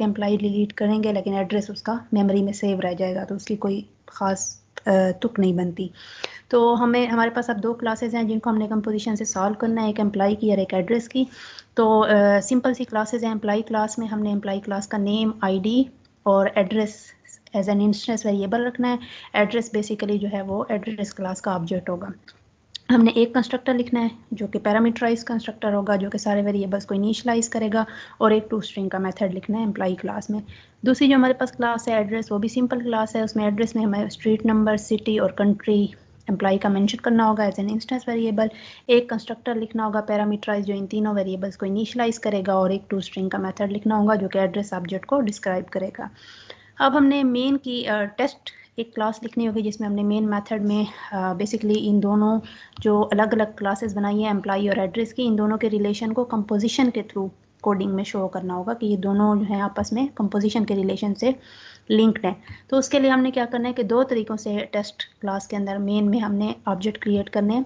Employ delete करेंगे लेकिन address उसका मेमोरी में सेव रह जाएगा, तो उसकी कोई ख़ास तुक नहीं बनती। तो हमारे पास अब दो क्लासेस हैं जिनको हमने कंपोजिशन से सॉल्व करना है, एक एम्प्लॉय की और एक एड्रेस की। तो सिंपल सी क्लासेस हैं। एम्प्लॉय क्लास में हमने एम्प्लॉय क्लास का नेम, आईडी और address as an instance variable रखना है। एड्रेस बेसिकली जो है वो एड्रेस क्लास का ऑब्जेक्ट होगा। हमने एक कंस्ट्रक्टर लिखना है जो कि पैरामीटराइज कंस्ट्रक्टर होगा, जो कि सारे वेरिएबल्स को इनिशियलाइज करेगा, और एक टू स्ट्रिंग का मेथड लिखना है एम्प्लॉय क्लास में। दूसरी जो हमारे पास क्लास है एड्रेस, वो भी सिंपल क्लास है। उसमें एड्रेस में हमें स्ट्रीट नंबर, सिटी और कंट्री एम्प्लॉय का मेंशन करना होगा एज एन इंस्टेंस वेरिएबल। एक कंस्ट्रक्टर लिखना होगा पैरामीटराइज जो इन तीनों वेरिएबल्स को इनिशियलाइज करेगा, और एक टू स्ट्रिंग का मेथड लिखना होगा जो कि एड्रेस ऑब्जेक्ट को डिस्क्राइब करेगा। अब हमने मेन की टेस्ट एक क्लास लिखनी होगी जिसमें हमने मेन मेथड में बेसिकली इन दोनों जो अलग अलग क्लासेस बनाई है एम्प्लॉय और एड्रेस की, इन दोनों के रिलेशन को कंपोजिशन के थ्रू कोडिंग में शो करना होगा कि ये दोनों जो है आपस में कंपोजिशन के रिलेशन से लिंक्ड है। तो उसके लिए हमने क्या करना है कि दो तरीक़ों से टेस्ट क्लास के अंदर मेन में हमने ऑब्जेक्ट क्रिएट करने हैं।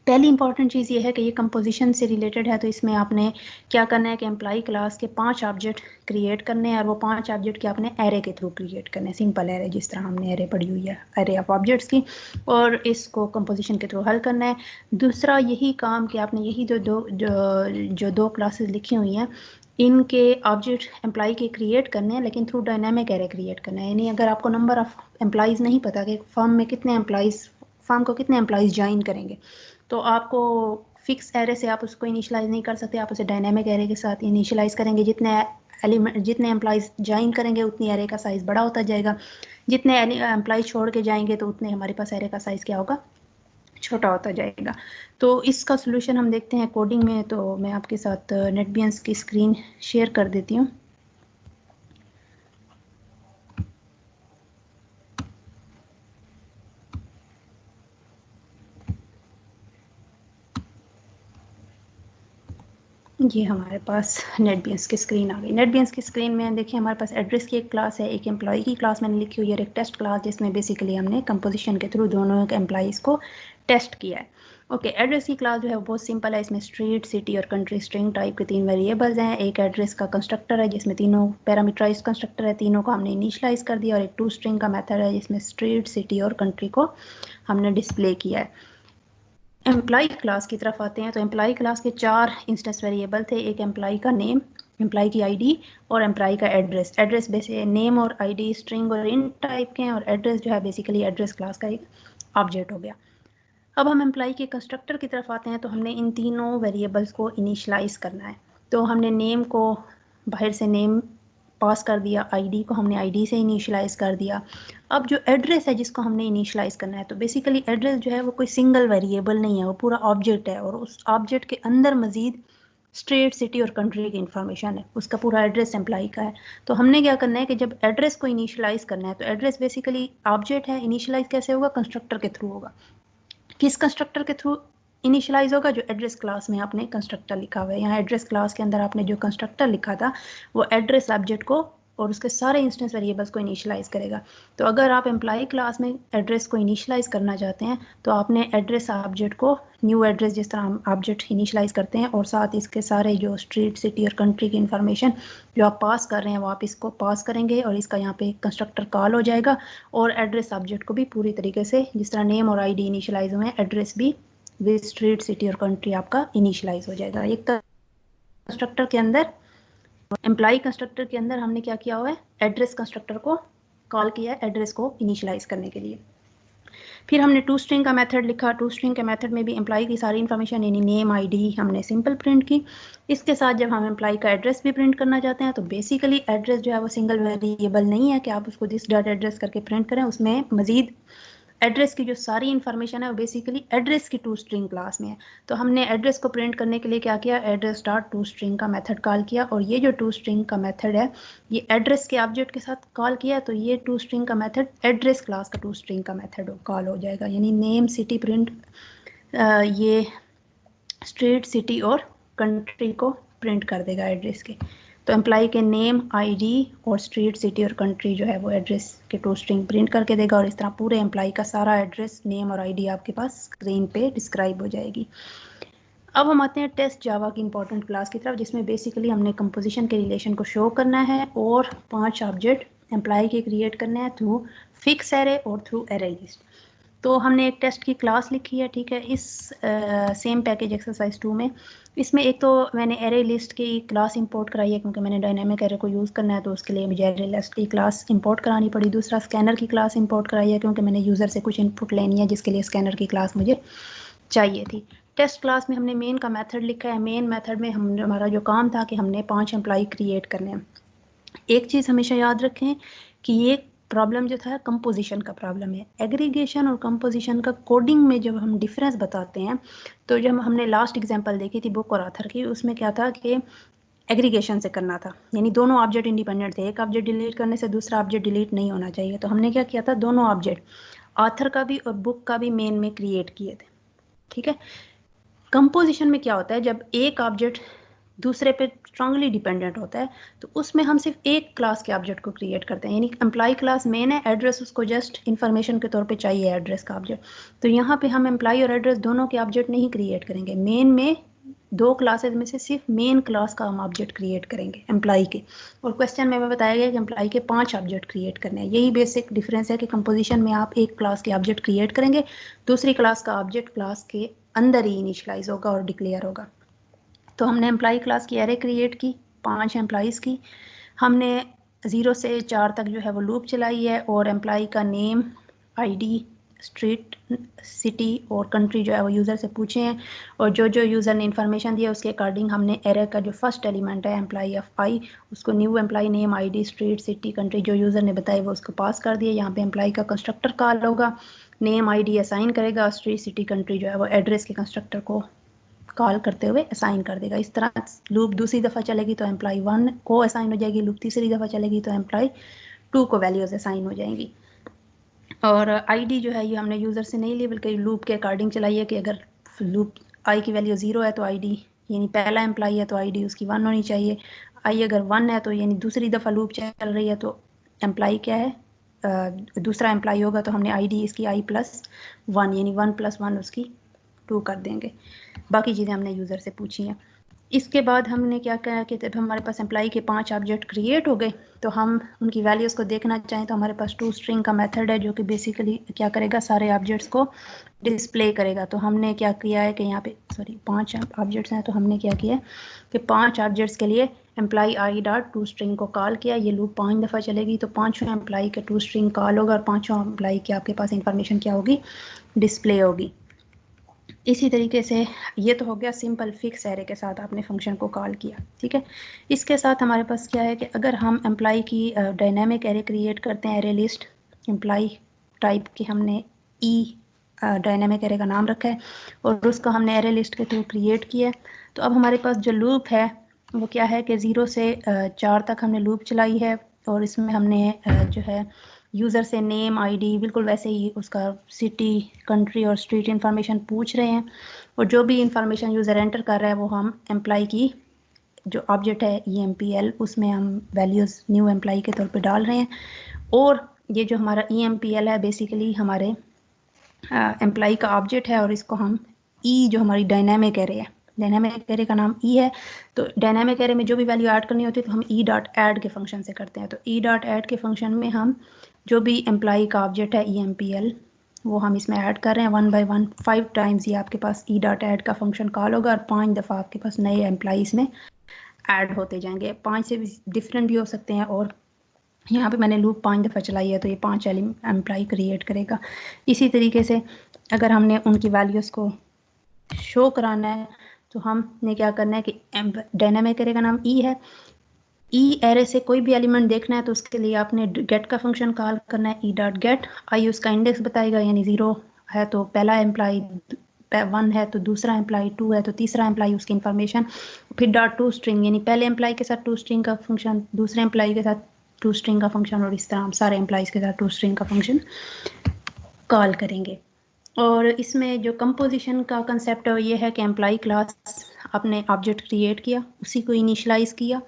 पहली इंपॉर्टेंट चीज़ ये है कि ये कंपोजिशन से रिलेटेड है, तो इसमें आपने क्या करना है कि एम्प्लॉय क्लास के 5 ऑब्जेक्ट क्रिएट करने हैं, और वो 5 ऑब्जेक्ट के आपने एरे के थ्रू क्रिएट करने हैं, सिंपल एरे जिस तरह हमने एरे पढ़ी हुई है एरे ऑफ ऑब्जेक्ट्स की, और इसको कंपोजिशन के थ्रू हल करना है। दूसरा यही काम कि आपने यही जो दो क्लासेस लिखी हुई हैं इनके ऑब्जेक्ट एम्प्लॉय के क्रिएट करने हैं, लेकिन थ्रू डायनामिक एरे क्रिएट करना है। यानी अगर आपको नंबर ऑफ एम्प्लॉयज़ नहीं पता कि फर्म को कितने एम्प्लॉयज़ ज्वाइन करेंगे, तो आपको फिक्स एरे से आप उसको इनिशियलाइज नहीं कर सकते, आप उसे डायनामिक एरे के साथ इनिशियलाइज करेंगे। जितने एम्प्लॉयज़ ज्वाइन करेंगे उतनी एरे का साइज़ बड़ा होता जाएगा, जितने एम्प्लॉयज़ छोड़ के जाएंगे तो उतने हमारे पास एरे का साइज़ क्या होगा, छोटा होता जाएगा। तो इसका सोल्यूशन हम देखते हैं कोडिंग में। तो मैं आपके साथ नेटबियंस की स्क्रीन शेयर कर देती हूँ। ये हमारे पास नेटबियंस की स्क्रीन आ गई। नेटबियंस की स्क्रीन में देखिए हमारे पास एड्रेस की एक क्लास है, एक एम्प्लॉय की क्लास मैंने लिखी हुई है, और एक टेस्ट क्लास जिसमें बेसिकली हमने कंपोजिशन के थ्रू दोनों एम्प्लॉयज़ को टेस्ट किया है। ओके, एड्रेस की क्लास जो है वो बहुत सिंपल है। इसमें स्ट्रीट, सिटी और कंट्री स्ट्रिंग टाइप के 3 वेरिएबल्स हैं। एक एड्रेस का कंस्ट्रक्टर है जिसमें तीनों पैरामीटराइज कंस्ट्रक्टर है, तीनों को हमने इनिशियलाइज कर दिया, और एक टू स्ट्रिंग का मेथड है जिसमें स्ट्रीट, सिटी और कंट्री को हमने डिस्प्ले किया है। एम्प्लॉय क्लास की तरफ आते हैं। तो एम्प्लॉय क्लास के 4 इंस्टेंस वेरिएबल थे, एक एम्प्लॉय का नेम, एम्प्लॉय की आईडी और एम्प्लॉय का एड्रेस। एड्रेस बेसिकली नेम और आईडी स्ट्रिंग और इंट टाइप के हैं, और एड्रेस जो है बेसिकली एड्रेस क्लास का एक ऑब्जेक्ट हो गया। अब हम एम्प्लॉय के कंस्ट्रक्टर की तरफ आते हैं। तो हमने इन तीनों वेरिएबल्स को इनिशियलाइज करना है। तो हमने नेम को बाहर से नेम पास कर दिया, आईडी को हमने आईडी से इनिशियलाइज कर दिया। अब जो एड्रेस है जिसको हमने इनिशियलाइज करना है, तो बेसिकली एड्रेस जो है वो कोई सिंगल वेरिएबल नहीं है, वो पूरा ऑब्जेक्ट है, और उस ऑब्जेक्ट के अंदर मजीद स्टेट, सिटी और कंट्री की इंफॉर्मेशन है। उसका पूरा एड्रेस एम्प्लॉय का है। तो हमने क्या करना है कि जब एड्रेस को इनिशियलाइज करना है, तो एड्रेस बेसिकली ऑब्जेक्ट है, इनिशियलाइज कैसे होगा, कंस्ट्रक्टर के थ्रू होगा। किस कंस्ट्रक्टर के थ्रू इनिशियलाइज होगा, जो एड्रेस क्लास में आपने कंस्ट्रक्टर लिखा हुआ है। यहाँ एड्रेस क्लास के अंदर आपने जो कंस्ट्रक्टर लिखा था वो एड्रेस ऑब्जेक्ट को और उसके सारे इंस्टेंस वेरिएबल्स को इनिशियलाइज करेगा। तो अगर आप एम्प्लॉय क्लास में एड्रेस को इनिशियलाइज करना चाहते हैं, तो आपने एड्रेस ऑब्जेक्ट को न्यू एड्रेस जिस तरह हम ऑब्जेक्ट इनिशियलाइज करते हैं, और साथ इसके सारे जो स्ट्रीट, सिटी और कंट्री की इंफॉर्मेशन जो आप पास कर रहे हैं वो आप इसको पास करेंगे, और इसका यहाँ पे कंस्ट्रक्टर कॉल हो जाएगा। और एड्रेस ऑब्जेक्ट को भी पूरी तरीके से जिस तरह नेम और आईडी इनिशियलाइज हुए हैं, एड्रेस भी विद स्ट्रीट, सिटी और कंट्री आपका इनिशियलाइज हो जाएगा। एक कंस्ट्रक्टर के अंदर, एम्प्लॉय कंस्ट्रक्टर के अंदर हमने क्या किया हुआ है, एड्रेस कंस्ट्रक्टर को कॉल किया है एड्रेस को इनिशियलाइज करने के लिए। फिर हमने टू स्ट्रिंग का मेथड लिखा। टू स्ट्रिंग के मेथड में भी एम्प्लॉय की सारी इन्फॉर्मेशन यानी नेम, आईडी हमने सिंपल प्रिंट की। इसके साथ जब हम एम्प्लॉय का एड्रेस भी प्रिंट करना चाहते हैं, तो बेसिकली एड्रेस जो है वो सिंगल वेरिएबल नहीं है कि आप उसको दिस डॉट एड्रेस करके प्रिंट करें। उसमें मजीद एड्रेस की जो सारी इन्फॉर्मेशन है वो बेसिकली एड्रेस की टू स्ट्रिंग क्लास में है। तो हमने एड्रेस को प्रिंट करने के लिए क्या किया, एड्रेस डॉट टू स्ट्रिंग का मेथड कॉल किया, और ये जो टू स्ट्रिंग का मेथड है ये एड्रेस के ऑब्जेक्ट के साथ कॉल किया, तो ये टू स्ट्रिंग का मेथड एड्रेस क्लास का टू स्ट्रिंग का मेथड कॉल हो जाएगा। यानी नेम, सिटी प्रिंट, ये स्ट्रीट, सिटी और कंट्री को प्रिंट कर देगा एड्रेस के। तो एम्प्लॉय के नेम, आईडी और स्ट्रीट, सिटी और कंट्री जो है वो एड्रेस के टू स्ट्रिंग प्रिंट करके देगा, और इस तरह पूरे एम्प्लॉय का सारा एड्रेस, नेम और आईडी आपके पास स्क्रीन पे डिस्क्राइब हो जाएगी। अब हम आते हैं टेस्ट जावा की इंपॉर्टेंट क्लास की तरफ, जिसमें बेसिकली हमने कंपोजिशन के रिलेशन को शो करना है और 5 ऑब्जेक्ट एम्प्लॉय के क्रिएट करने हैं थ्रू फिक्स एरे और थ्रू एरे लिस्ट। तो हमने एक टेस्ट की क्लास लिखी है, ठीक है, इस सेम पैकेज एक्सरसाइज 2 में। इसमें एक तो मैंने एरे लिस्ट की क्लास इंपोर्ट कराई है, क्योंकि मैंने डायनामिक एरे को यूज़ करना है तो उसके लिए मुझे एरे लिस्ट की क्लास इंपोर्ट करानी पड़ी। दूसरा स्कैनर की क्लास इंपोर्ट कराई है, क्योंकि मैंने यूज़र से कुछ इनपुट लेनी है जिसके लिए स्कैनर की क्लास मुझे चाहिए थी। टेस्ट क्लास में हमने मेन का मेथड लिखा है। मेन मेथड में हमारा जो काम था कि हमने 5 एम्प्लॉय क्रिएट करने हैं। एक चीज़ हमेशा याद रखें कि ये प्रॉब्लम जो था कंपोजिशन का प्रॉब्लम है। एग्रीगेशन और कंपोजिशन का कोडिंग में जब हम डिफरेंस बताते हैं, तो जब हमने लास्ट एग्जांपल देखी थी बुक और ऑथर की, उसमें क्या था कि एग्रीगेशन से करना था, यानी दोनों ऑब्जेक्ट इंडिपेंडेंट थे। एक ऑब्जेक्ट डिलीट करने से दूसरा ऑब्जेक्ट डिलीट नहीं होना चाहिए। तो हमने क्या किया था, दोनों ऑब्जेक्ट ऑथर का भी और बुक का भी मेन में क्रिएट किए थे, ठीक है। कंपोजिशन में क्या होता है, जब एक ऑब्जेक्ट दूसरे पे स्ट्रांगली डिपेंडेंट होता है, तो उसमें हम सिर्फ एक क्लास के ऑब्जेक्ट को क्रिएट करते हैं। यानी एम्प्लॉय क्लास मेन है, एड्रेस उसको जस्ट इन्फॉर्मेशन के तौर पे चाहिए एड्रेस का ऑब्जेक्ट। तो यहाँ पे हम एम्प्लॉय और एड्रेस दोनों के ऑब्जेक्ट नहीं क्रिएट करेंगे। मेन में 2 क्लासेज में से सिर्फ मेन क्लास का हम ऑब्जेक्ट क्रिएट करेंगे एम्प्लॉय के। और क्वेश्चन में बताया गया कि एम्प्लॉय के 5 ऑब्जेक्ट क्रिएट करने हैं। यही बेसिक डिफरेंस है कि कंपोजिशन में आप एक क्लास के ऑब्जेक्ट क्रिएट करेंगे, दूसरी क्लास का ऑब्जेक्ट क्लास के अंदर ही इनिशियलाइज होगा और डिक्लेयर होगा। तो हमने एम्प्लॉय क्लास की एरे क्रिएट की 5 एम्प्लॉयज़ की। हमने 0 से 4 तक जो है वो लूप चलाई है, और एम्प्लॉय का नेम, आईडी, स्ट्रीट, सिटी और कंट्री जो है वो यूज़र से पूछे हैं। और जो जो यूज़र ने इन्फॉर्मेशन दिया उसके अकॉर्डिंग हमने एरे का जो फर्स्ट एलिमेंट है एम्प्लॉय ऑफ आई, उसको new employ name, ID, street, city, country जो यूज़र ने बताया वो उसको पास कर दिया। यहाँ पे एम्प्लॉय का कंस्ट्रक्टर कॉल होगा, नेम आईडी असाइन करेगा, स्ट्रीट, सिटी, कंट्री जो है वो एड्रेस के कंस्ट्रक्टर को कॉल करते हुए असाइन कर देगा। इस तरह लूप दूसरी दफ़ा चलेगी तो एम्प्लॉय 1 को असाइन हो जाएगी, लूप तीसरी दफ़ा चलेगी तो एम्प्लॉय 2 को वैल्यूज असाइन हो जाएंगी। और आईडी जो है ये हमने यूज़र से नहीं ली, बल्कि लूप के अकॉर्डिंग चलाई है कि अगर लूप आई की वैल्यू 0 है तो आईडी, यानी पहला एम्प्लॉय है तो आईडी उसकी 1 होनी चाहिए। आई अगर 1 है तो यानी दूसरी दफ़ा लूप चल रही है तो एम्प्लॉय क्या है, दूसरा एम्प्लॉय होगा, तो हमने आईडी इसकी आई प्लस 1 यानी 1 + 1 उसकी 2 कर देंगे। बाकी चीज़ें हमने यूज़र से पूछी हैं। इसके बाद हमने क्या करा कि जब हमारे पास एम्प्लॉय के 5 ऑब्जेक्ट क्रिएट हो गए, तो हम उनकी वैल्यूज़ को देखना चाहें तो हमारे पास टू स्ट्रिंग का मेथड है, जो कि बेसिकली क्या करेगा, सारे ऑब्जेक्ट्स को डिस्प्ले करेगा। तो हमने क्या किया है कि यहाँ पे 5 ऑब्जेक्ट्स हैं, तो हमने क्या किया कि 5 ऑब्जेक्ट्स के लिए employ I dot to string को कॉल किया। ये लूप 5 दफ़ा चलेगी, तो 5वें एम्प्लॉय के टू स्ट्रिंग कॉल होगा और 5वां एम्प्लॉय की आपके पास इंफॉर्मेशन क्या होगी, डिस्प्ले होगी। इसी तरीके से ये तो हो गया सिंपल फिक्स एरे के साथ आपने फंक्शन को कॉल किया, ठीक है। इसके साथ हमारे पास क्या है कि अगर हम एम्प्लॉय की डायनामिक एरे क्रिएट करते हैं, एरे लिस्ट एम्प्लॉय टाइप की हमने डायनामिक एरे का नाम रखा है और उसको हमने एरे लिस्ट के थ्रू क्रिएट किया है। तो अब हमारे पास जो लूप है वो क्या है कि 0 से 4 तक हमने लूप चलाई है, और इसमें हमने जो है यूज़र से नेम, आईडी, बिल्कुल वैसे ही उसका सिटी, कंट्री और स्ट्रीट इन्फॉर्मेशन पूछ रहे हैं। और जो भी इंफॉर्मेशन यूज़र एंटर कर रहा है वो हम एम्प्लॉय की जो ऑब्जेक्ट है EMPL उसमें हम वैल्यूज़ न्यू एम्प्लॉय के तौर पे डाल रहे हैं। और ये जो हमारा EMPL है बेसिकली हमारे एम्प्लॉय का ऑब्जेक्ट है, और इसको हम जो हमारी डायनामिक एरे है, डायनामिक एरे का नाम है। तो डायनामिक एरे में जो भी वैल्यू ऐड करनी होती है तो हम E.add के फंक्शन से करते हैं। तो E.add के फंक्शन में हम जो भी एम्प्लॉय का ऑब्जेक्ट है EMPL वो हम इसमें ऐड कर रहे हैं 1 by 1 5 टाइम्स। ये आपके पास E.add का फंक्शन कॉल होगा और 5 दफ़ा आपके पास नए एम्प्लॉय इसमें ऐड होते जाएंगे। 5 से भी डिफरेंट भी हो सकते हैं, और यहाँ पे मैंने लूप 5 दफ़ा चलाई है तो ये 5 एम्प्लॉय क्रिएट करेगा। इसी तरीके से अगर हमने उनकी वैल्यूज़ को शो कराना है तो हमने क्या करना है कि डायनामिक एरे का नाम है, एरे से कोई भी एलिमेंट देखना है तो उसके लिए आपने गेट का फंक्शन कॉल करना है E.get। आई उसका इंडेक्स बताएगा, यानी 0 है तो पहला एम्प्लॉय, 1 है तो दूसरा एम्प्लॉय, 2 है तो तीसरा एम्प्लॉय, उसकी इन्फॉर्मेशन। फिर डॉट टू स्ट्रिंग, यानी पहले एम्प्लॉय के साथ टू स्ट्रिंग का फंक्शन, दूसरे एम्प्लॉय के साथ टू स्ट्रिंग का फंक्शन, और इस तरह हम सारे एम्प्लॉयज़ के साथ टू स्ट्रिंग का फंक्शन कॉल करेंगे। और इसमें जो कंपोजिशन का कंसेप्ट है ये है कि एम्प्लॉय क्लास आपने ऑब्जेक्ट क्रिएट किया, उसी को इनिशलाइज किया,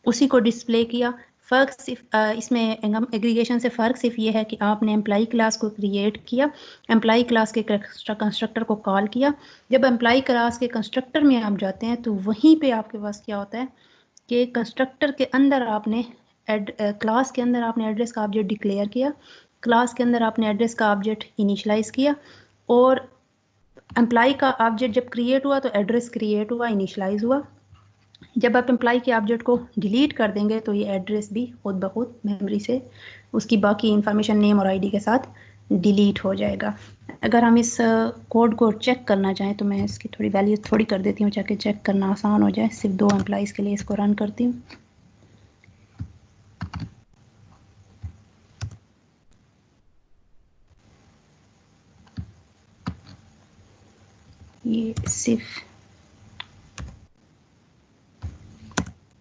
उसी को डिस्प्ले किया, फ़र्क सिर्फ इसमें एग्रीगेशन से फ़र्क सिर्फ ये है कि आपने एम्प्लॉई क्लास को क्रिएट किया, एम्प्लॉई क्लास के कंस्ट्रक्टर को कॉल किया। जब एम्प्लॉई क्लास के कंस्ट्रक्टर में आप जाते हैं तो वहीं पे आपके पास क्या होता है कि कंस्ट्रक्टर के अंदर आपने क्लास के अंदर आपने एड्रेस का ऑब्जेक्ट डिक्लेयर किया, क्लास के अंदर आपने एड्रेस का ऑब्जेक्ट इनिशलाइज किया, और एम्प्लॉई का ऑब्जेक्ट जब क्रिएट हुआ तो एड्रेस क्रिएट हुआ, इनिशलाइज हुआ। जब आप एम्प्लॉई के ऑब्जेक्ट को डिलीट कर देंगे तो ये एड्रेस भी खुद ब खुद मेमोरी से उसकी बाकी इंफॉर्मेशन नेम और आईडी के साथ डिलीट हो जाएगा। अगर हम इस कोड को चेक करना चाहें तो मैं इसकी थोड़ी वैल्यू थोड़ी कर देती हूँ ताकि चेक करना आसान हो जाए। सिर्फ 2 एम्प्लॉइज़ के लिए इसको रन करती हूँ। ये सिर्फ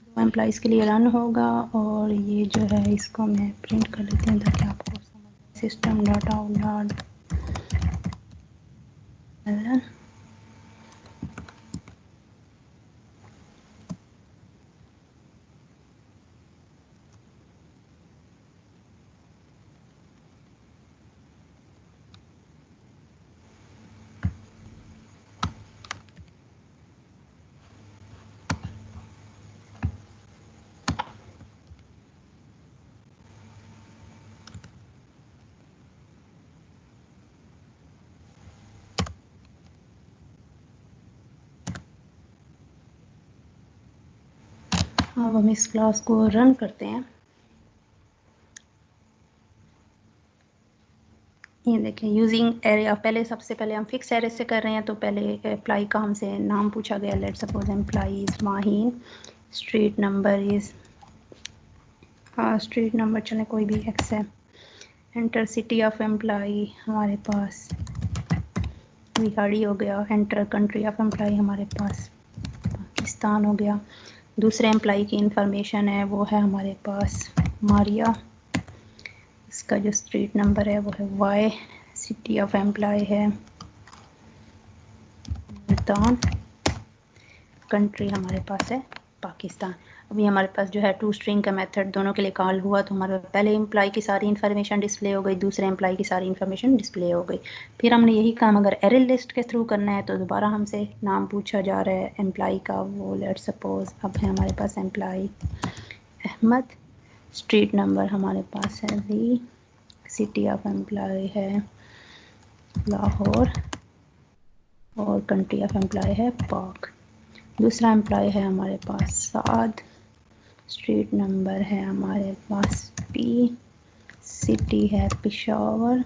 2 एम्प्लॉइज़ के लिए रन होगा, और ये जो है इसको मैं प्रिंट कर लेती हूँ ताकि आपको समझ। सिस्टम डॉट आउट डॉट अब हम इस क्लास को रन करते हैं। ये देखें यूजिंग एरे। पहले सबसे पहले हम फिक्स एरे से कर रहे हैं, तो पहले एम्प्लॉई का हमसे नाम पूछा गया। Let's suppose employee is Maheen, street number is street number चले कोई भी एक्स है। एंटर सिटी ऑफ एम्प्लॉई हमारे पास बिहाड़ी हो गया। एंटर कंट्री ऑफ एम्प्लॉई हमारे पास पाकिस्तान हो गया। दूसरे एम्प्लॉई की इंफॉर्मेशन है वो है हमारे पास मारिया, इसका जो स्ट्रीट नंबर है वो है वाई। सिटी ऑफ एम्प्लॉय है मुल्तान, कंट्री हमारे पास है पाकिस्तान। अभी हमारे पास जो है टू स्ट्रिंग का मेथड दोनों के लिए कॉल हुआ, तो हमारे पहले एम्प्लॉय की सारी इन्फॉर्मेशन डिस्प्ले हो गई, दूसरे एम्प्लॉय की सारी इन्फॉर्मेशन डिस्प्ले हो गई। फिर हमने यही काम अगर एरे लिस्ट के थ्रू करना है तो दोबारा हमसे नाम पूछा जा रहा है एम्प्लॉय का। वो लेट्स सपोज अब है हमारे पास एम्प्लॉय अहमद, स्ट्रीट नंबर हमारे पास है दी, सिटी ऑफ एम्प्लॉय है लाहौर, और कंट्री ऑफ एम्प्लॉय है पाक। दूसरा एम्प्लॉय है हमारे पास साद, स्ट्रीट नंबर है हमारे पास पी, सिटी है पेशावर,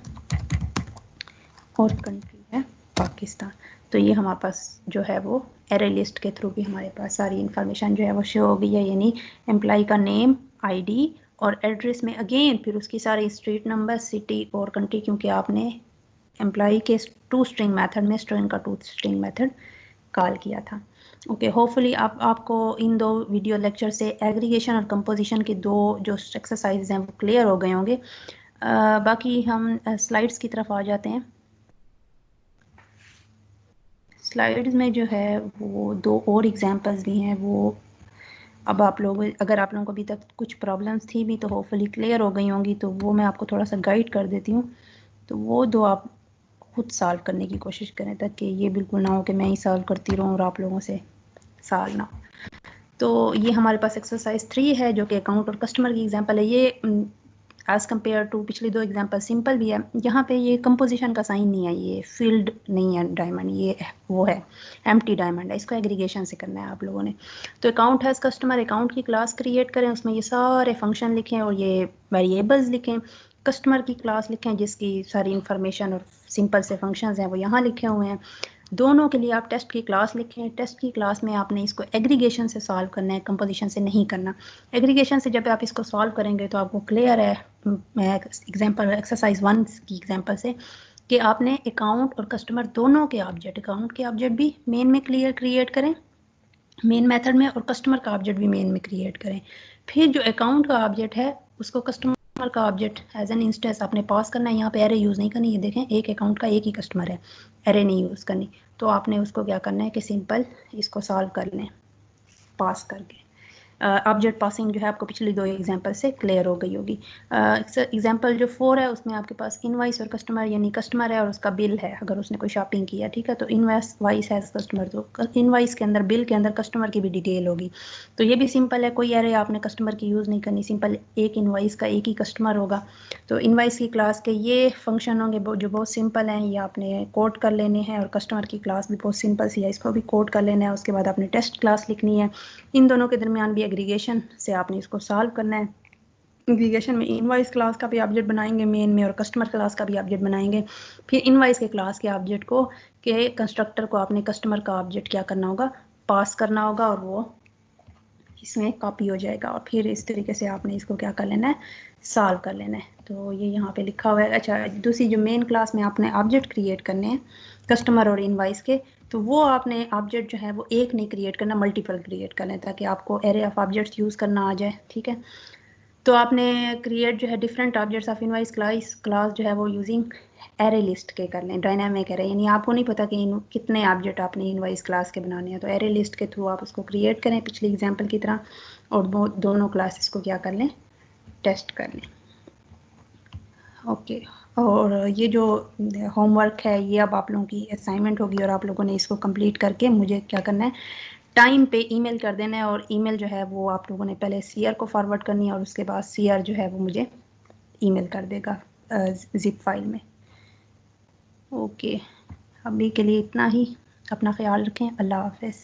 और कंट्री है पाकिस्तान। तो ये हमारे पास जो है वो एरे लिस्ट के थ्रू भी हमारे पास सारी इन्फॉर्मेशन जो है वो शो हो गई है। यानी एम्प्लॉय का नेम, आईडी और एड्रेस में अगेन फिर उसकी सारी स्ट्रीट नंबर, सिटी और कंट्री, क्योंकि आपने एम्प्लॉय के टू स्ट्रिंग मेथड में स्ट्रिंग का टू स्ट्रिंग मेथड कॉल किया था। ओके, होपफुली आपको इन 2 वीडियो लेक्चर से एग्रीगेशन और कंपोजिशन के 2 जो एक्सरसाइज हैं वो क्लियर हो गए होंगे। बाकी हम स्लाइड्स की तरफ आ जाते हैं। स्लाइड्स में जो है वो 2 और एग्जांपल्स भी हैं। वो अब आप लोग अगर आप लोगों को अभी तक कुछ प्रॉब्लम्स थी भी तो होपफुली क्लियर हो गई होंगी, तो वो मैं आपको थोड़ा सा गाइड कर देती हूँ। तो वो 2 आप खुद सॉल्व करने की कोशिश करें ताकि ये बिल्कुल ना हो कि मैं ही सॉल्व करती रहूँ और आप लोगों से सॉल्व ना हो। तो ये हमारे पास एक्सरसाइज 3 है जो कि अकाउंट और कस्टमर की एग्जांपल है। ये एज़ कम्पेयर टू पिछली 2 एग्जांपल सिंपल भी है। यहाँ पे ये कंपोजिशन का साइन नहीं है, ये फील्ड नहीं है डायमंड, ये वो है एम्प्टी डायमंड है। इसको एग्रीगेशन से करना है आप लोगों ने। तो अकाउंट हैज़ कस्टमर, अकाउंट की क्लास क्रिएट करें, उसमें ये सारे फंक्शन लिखें और ये वेरिएबल्स लिखें। कस्टमर की क्लास लिखें जिसकी सारी इंफॉर्मेशन और सिंपल से फंक्शंस हैं वो यहाँ लिखे हुए हैं। दोनों के लिए आप टेस्ट की क्लास लिखें। टेस्ट की क्लास में आपने इसको एग्रीगेशन से सॉल्व करना है, कंपोजिशन से नहीं करना। एग्रीगेशन से जब आप इसको सॉल्व करेंगे तो आपको क्लियर है एग्जांपल एक्सरसाइज 1 की एग्जांपल से कि आपने अकाउंट और कस्टमर दोनों के ऑब्जेक्ट, अकाउंट के ऑब्जेक्ट भी मेन में क्रिएट करें मेन मेथड में, और कस्टमर का ऑब्जेक्ट भी मेन में क्रिएट करें। फिर जो अकाउंट का ऑब्जेक्ट है उसको कस्टमर का ऑब्जेक्ट एज एन इंस्टेंस आपने पास करना है। यहाँ पे एरे यूज़ नहीं करनी है। देखें एक अकाउंट का एक ही कस्टमर है, एरे नहीं यूज़ करनी। तो आपने उसको क्या करना है कि सिंपल इसको सॉल्व कर लें पास करके। ऑब्जेक्ट पासिंग जो है आपको पिछली 2 एग्जांपल से क्लियर हो गई होगी। एग्जांपल जो 4 है उसमें आपके पास इनवॉइस और कस्टमर, यानी कस्टमर है और उसका बिल है अगर उसने कोई शॉपिंग किया, ठीक है। तो इनवॉइस हैज कस्टमर, तो इनवॉइस के अंदर, बिल के अंदर कस्टमर की भी डिटेल होगी। तो ये भी सिंपल है, कोई एरे आपने कस्टमर की यूज़ नहीं करनी, सिंपल एक इनवॉइस का एक ही कस्टमर होगा। तो इनवॉइस की क्लास के ये फंक्शन होंगे जो बहुत सिंपल हैं, ये आपने कोड कर लेने हैं। और कस्टमर की क्लास भी बहुत सिंपल सी है, इसको भी कोड कर लेना है। उसके बाद आपने टेस्ट क्लास लिखनी है। इन दोनों के दरमियान भी एग्रीगेशन से आपने इसको सॉल्व करना है। एग्रीगेशन में इनवॉइस क्लास का भी ऑब्जेक्ट बनाएंगे मेन में, और कस्टमर क्लास का भी ऑब्जेक्ट बनाएंगे। फिर इनवॉइस के क्लास के ऑब्जेक्ट को, के कंस्ट्रक्टर को आपने कस्टमर का ऑब्जेक्ट क्या करना होगा, पास करना होगा, और वो इसमें कॉपी हो जाएगा। और फिर इस तरीके से आपने इसको क्या कर लेना है, सॉल्व कर लेना है। तो ये यहाँ पे लिखा हुआ है। अच्छा, दूसरी जो मेन क्लास में आपने ऑब्जेक्ट क्रिएट करने हैं कस्टमर और इनवाइस के, तो वो आपने ऑब्जेक्ट जो है वो एक नहीं क्रिएट करना, मल्टीपल क्रिएट कर लें, ताकि आपको एरे ऑफ ऑब्जेक्ट्स यूज़ करना आ जाए, ठीक है। तो आपने क्रिएट जो है different objects of invoice class जो है वो यूजिंग एरे लिस्ट के कर लें, डायनामिक एरे, यानी आपको नहीं पता कि कितने ऑब्जेक्ट आपने इनवाइस क्लास के बनाने हैं, तो एरे लिस्ट के थ्रू आप उसको क्रिएट करें पिछली एग्जांपल की तरह, और दोनों क्लासेस को क्या कर लें, टेस्ट कर लें। ओके, और ये जो होमवर्क है ये अब आप लोगों की असाइनमेंट होगी, और आप लोगों ने इसको कंप्लीट करके मुझे क्या करना है, टाइम पे ईमेल कर देना है। और ईमेल जो है वो आप लोगों ने पहले सीआर को फॉरवर्ड करनी है, और उसके बाद सीआर जो है वो मुझे ईमेल कर देगा जिप फाइल में। ओके, अभी के लिए इतना ही। अपना ख्याल रखें। अल्लाह हाफ़िज़।